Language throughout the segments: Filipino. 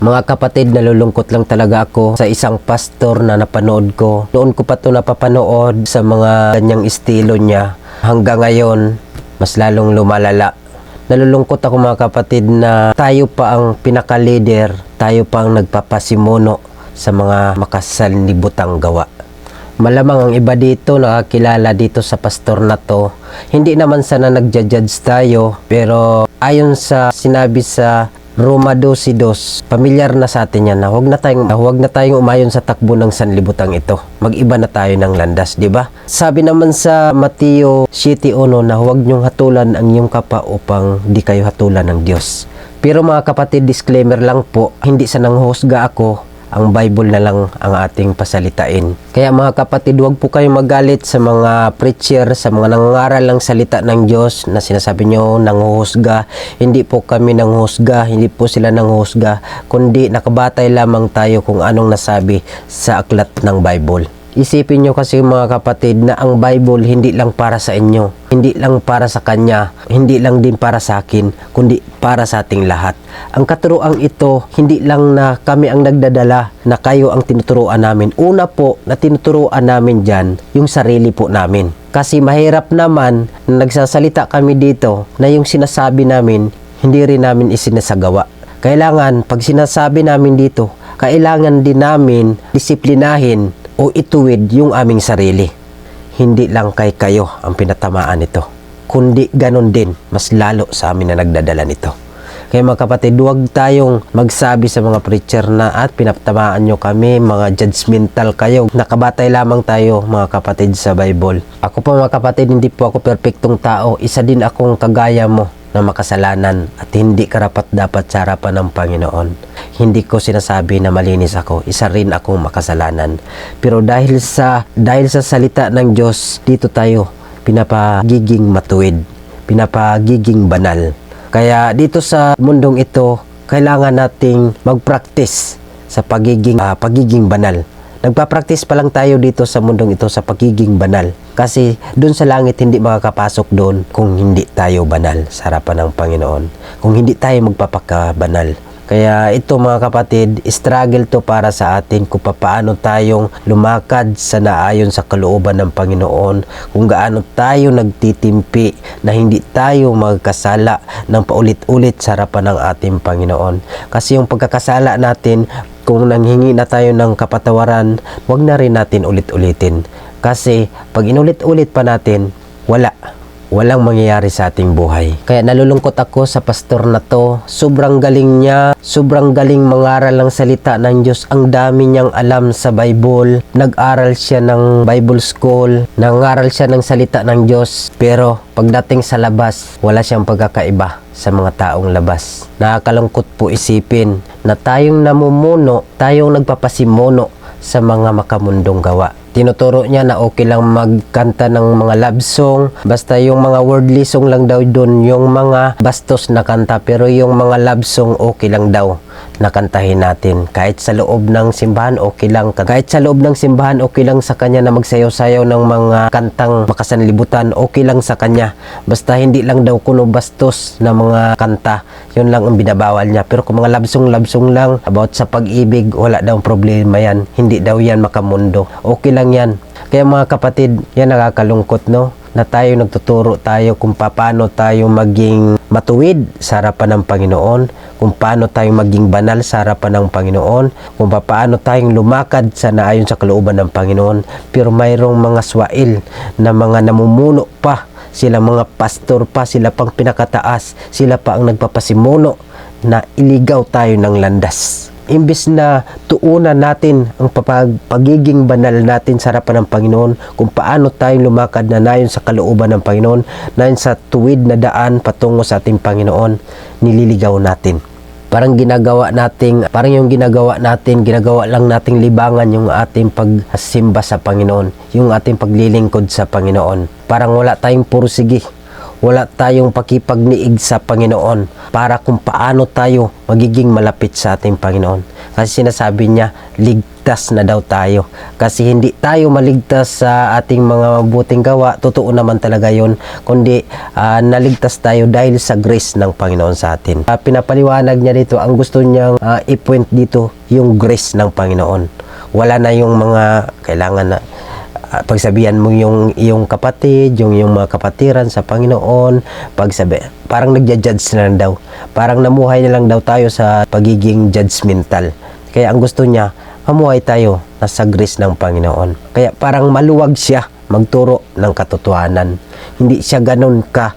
Mga kapatid, nalulungkot lang talaga ako sa isang pastor na napanood ko. Noon ko pa ito napapanood sa mga ganyang estilo niya. Hanggang ngayon, mas lalong lumalala. Nalulungkot ako mga kapatid na tayo pa ang pinaka-leader, tayo pa ang nagpapasimuno sa mga makasanlibutang gawa. Malamang ang iba dito nakakilala dito sa pastor na to. Hindi naman sana nagja-judge tayo, pero ayon sa sinabi sa Roma 12:2, pamilyar na sa atin yan na huwag na tayong umayon sa takbo ng sanlibutang ito. Mag-iba na tayo ng landas, di ba? Sabi naman sa Mateo 7:1 na huwag niyong hatulan ang iyong kapwa upang di kayo hatulan ng Diyos. Pero mga kapatid, disclaimer lang po, hindi sa nanghusga ako, ang Bible na lang ang ating pasalitain. Kaya mga kapatid, huwag po kayong magalit sa mga preacher, sa mga nangangaral ng salita ng Diyos na sinasabi nyo nanghuhusga. Hindi po kami nanghuhusga, hindi po sila nanghuhusga, kundi nakabatay lamang tayo kung anong nasabi sa aklat ng Bible. Isipin nyo kasi mga kapatid na ang Bible hindi lang para sa inyo, hindi lang para sa kanya, hindi lang din para sa akin, kundi para sa ating lahat. Ang katuruang ito, hindi lang na kami ang nagdadala, na kayo ang tinuturuan namin. Una po na tinuturuan namin dyan, yung sarili po namin. Kasi mahirap naman na nagsasalita kami dito na yung sinasabi namin, hindi rin namin isinasagawa. Kailangan, pag sinasabi namin dito, kailangan din namin disiplinahin o ituwid yung aming sarili. Hindi lang kayo ang pinatamaan nito, kundi ganon din mas lalo sa amin na nagdadala nito. Kaya mga kapatid, huwag tayong magsabi sa mga preacher na at pinatamaan nyo kami, mga judgmental kayo. Nakabatay lamang tayo mga kapatid sa Bible. Ako po mga kapatid, hindi po ako perpektong tao. Isa din akong kagaya mo na makasalanan at hindi karapat-dapat sa harapan ng Panginoon. Hindi ko sinasabi na malinis ako, isa rin akong makasalanan. Pero dahil sa salita ng Diyos, dito tayo pinapagiging matuwid, pinapagiging banal. Kaya dito sa mundong ito, kailangan nating mag-practice sa pagiging banal. Nagpa-practice pa lang tayo dito sa mundong ito sa pagiging banal. Kasi doon sa langit hindi makakapasok doon kung hindi tayo banal sa harapan ng Panginoon. Kung hindi tayo magpapakabanal. Kaya ito mga kapatid, struggle to para sa atin kung paano tayong lumakad sa naayon sa kalooban ng Panginoon. Kung gaano tayo nagtitimpi na hindi tayo magkasala ng paulit-ulit sa harapan ng ating Panginoon. Kasi yung pagkakasala natin, kung nanghingi na tayo ng kapatawaran, wag na rin natin ulit-ulitin. Kasi pag inulit-ulit pa natin, walang mangyayari sa ating buhay. Kaya nalulungkot ako sa pastor na to. Sobrang galing niya, sobrang galing mangaral ng salita ng Diyos. Ang dami niyang alam sa Bible. Nag-aral siya ng Bible school, nangaral siya ng salita ng Diyos. Pero pagdating sa labas, wala siyang pagkakaiba sa mga taong labas. Nakakalungkot po isipin na tayong namumuno, tayong nagpapasimuno sa mga makamundong gawa. Tinuturo niya na okay lang magkanta ng mga love song, basta yung mga worldly song lang daw doon, yung mga bastos na kanta, pero yung mga love song okay lang daw na kantahin natin. Kahit sa loob ng simbahan, okay lang. Kahit sa loob ng simbahan, okay lang sa kanya na magsayaw-sayaw ng mga kantang makasanlibutan, okay lang sa kanya. Basta hindi lang daw kuno bastos na mga kanta, yun lang ang binabawal niya. Pero kung mga love song lang, about sa pag-ibig, wala daw problema yan. Hindi daw yan makamundo. Okay lang yan. Kaya mga kapatid, yan nakakalungkot, no? Na tayo nagtuturo tayo kung paano tayo maging matuwid sa harapan ng Panginoon, kung paano tayo maging banal sa harapan ng Panginoon, kung paano tayong lumakad sa naayon sa kalooban ng Panginoon. Pero mayroong mga swail na mga namumuno pa, sila mga pastor pa, sila pang pinakataas, sila pa ang nagpapasimuno na iligaw tayo ng landas. Imbis na tuunan natin ang pagiging banal natin sa harapan ng Panginoon, kung paano tayong lumakad na nayon sa kalooban ng Panginoon, nayon sa tuwid na daan patungo sa ating Panginoon, nililigaw natin. Parang ginagawa lang nating libangan yung ating pagsimba sa Panginoon, yung ating paglilingkod sa Panginoon. Parang wala tayong pursige, wala tayong pakipagniig sa Panginoon para kung paano tayo magiging malapit sa ating Panginoon. Kasi sinasabi niya, ligtas na daw tayo. Kasi hindi tayo maligtas sa ating mga mabuting gawa, totoo naman talaga yon, kundi naligtas tayo dahil sa grace ng Panginoon sa atin. Pinapaliwanag niya dito, ang gusto niyang i-point dito, yung grace ng Panginoon. Wala na yung mga kailangan na pagsabihan mo yung iyong kapatid, yung mga kapatiran sa Panginoon, parang nagja-judge na lang daw. Parang namuhay na lang daw tayo sa pagiging judgmental. Kaya ang gusto niya, mamuhay tayo nasa grace ng Panginoon. Kaya parang maluwag siya magturo ng katotohanan. Hindi siya ganun ka,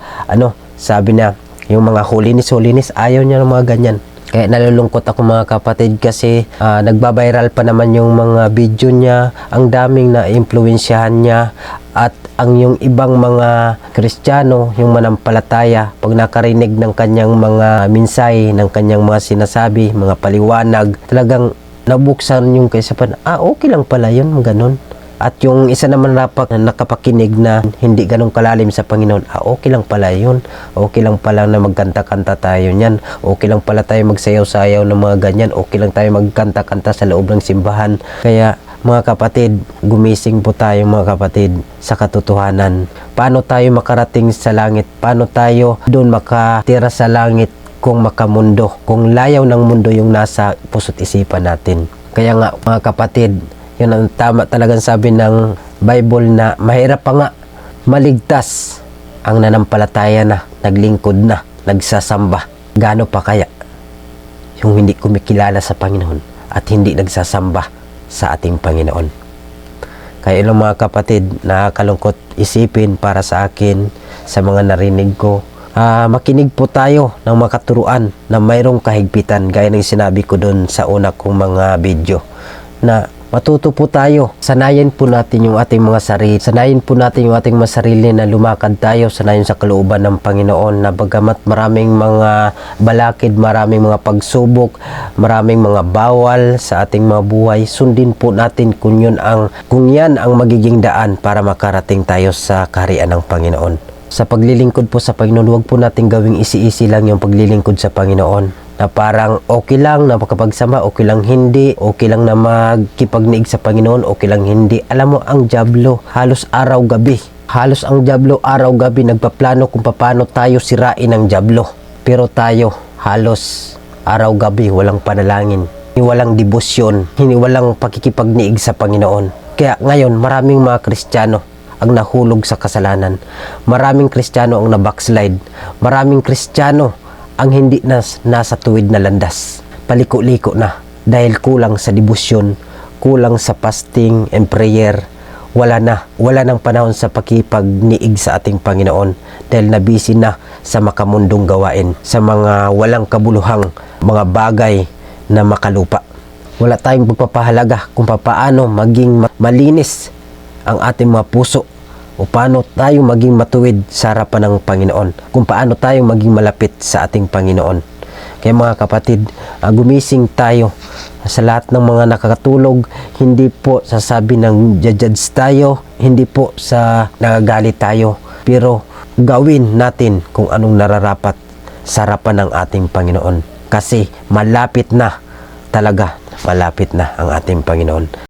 sabi na, yung mga holiness, ayaw niya ng mga ganyan. Kaya nalulungkot ako mga kapatid kasi nagbabiral pa naman yung mga video niya, ang daming na-impluensyahan niya, at ang yung ibang mga Kristiyano, yung manampalataya, pag nakarinig ng kanyang mga mensahe, ng kanyang mga sinasabi, mga paliwanag, talagang nabuksan yung kaisipan, okay lang pala yun, ganun. At yung isa naman nakapakinig na hindi ganun kalalim sa Panginoon, okay lang pala yun. Okay lang pala na magkanta-kanta tayo niyan. Okay lang pala tayo magsayaw-sayaw ng mga ganyan. Okay lang tayo magkanta-kanta sa loob ng simbahan. Kaya mga kapatid, gumising po tayo mga kapatid sa katotohanan. Paano tayo makarating sa langit? Paano tayo doon makatira sa langit kung makamundo? Kung layaw ng mundo yung nasa puso't isipan natin. Kaya nga mga kapatid, yun ang tama talagang sabi ng Bible na mahirap pa nga maligtas ang nanampalataya na, naglingkod na, nagsasamba. Gaano pa kaya yung hindi kumikilala sa Panginoon at hindi nagsasamba sa ating Panginoon? Kaya ilang mga kapatid, nakakalungkot isipin para sa akin, sa mga narinig ko. Makinig po tayo ng makaturuan na mayroong kahigpitan, gaya ng sinabi ko doon sa una kong mga video, na matuto po tayo. Sanayin po natin yung ating mga sarili. Sanayin po natin yung ating mga sarili na lumakad tayo. Sanayin sa kalooban ng Panginoon na bagamat maraming mga balakid, maraming mga pagsubok, maraming mga bawal sa ating mga buhay, sundin po natin kung yan ang magiging daan para makarating tayo sa kaharian ng Panginoon. Sa paglilingkod po sa Panginoon, huwag po natin gawing isi-isi lang yung paglilingkod sa Panginoon. Na parang okay lang na makapagsama, okay lang hindi, okay lang na magkipagniig sa Panginoon, okay lang hindi. Alam mo, ang dyablo, halos araw-gabi. Halos ang dyablo araw-gabi nagpaplano kung paano tayo sirain ng dyablo. Pero tayo, halos araw-gabi, walang panalangin, walang debosyon, walang pakikipagniig sa Panginoon. Kaya ngayon, maraming mga Kristiyano ang nahulog sa kasalanan. Maraming Kristiyano ang na-backslide. Maraming Kristiyano ang hindi nasa tuwid na landas. Paliko-liko na dahil kulang sa debosyon, kulang sa fasting and prayer. Wala nang panahon sa pakipagniig sa ating Panginoon dahil nabisi na sa makamundong gawain, sa mga walang kabuluhang mga bagay na makalupa. Wala tayong pagpapahalaga kung paano maging malinis ang ating mga puso, o paano tayo maging matuwid sa harapan ng Panginoon, kung paano tayo maging malapit sa ating Panginoon. Kaya mga kapatid, gumising tayo sa lahat ng mga nakakatulog. Hindi po sasabi ng judge tayo, hindi po sa nagagalit tayo, pero gawin natin kung anong nararapat sa harapan ng ating Panginoon. Kasi malapit na ang ating Panginoon.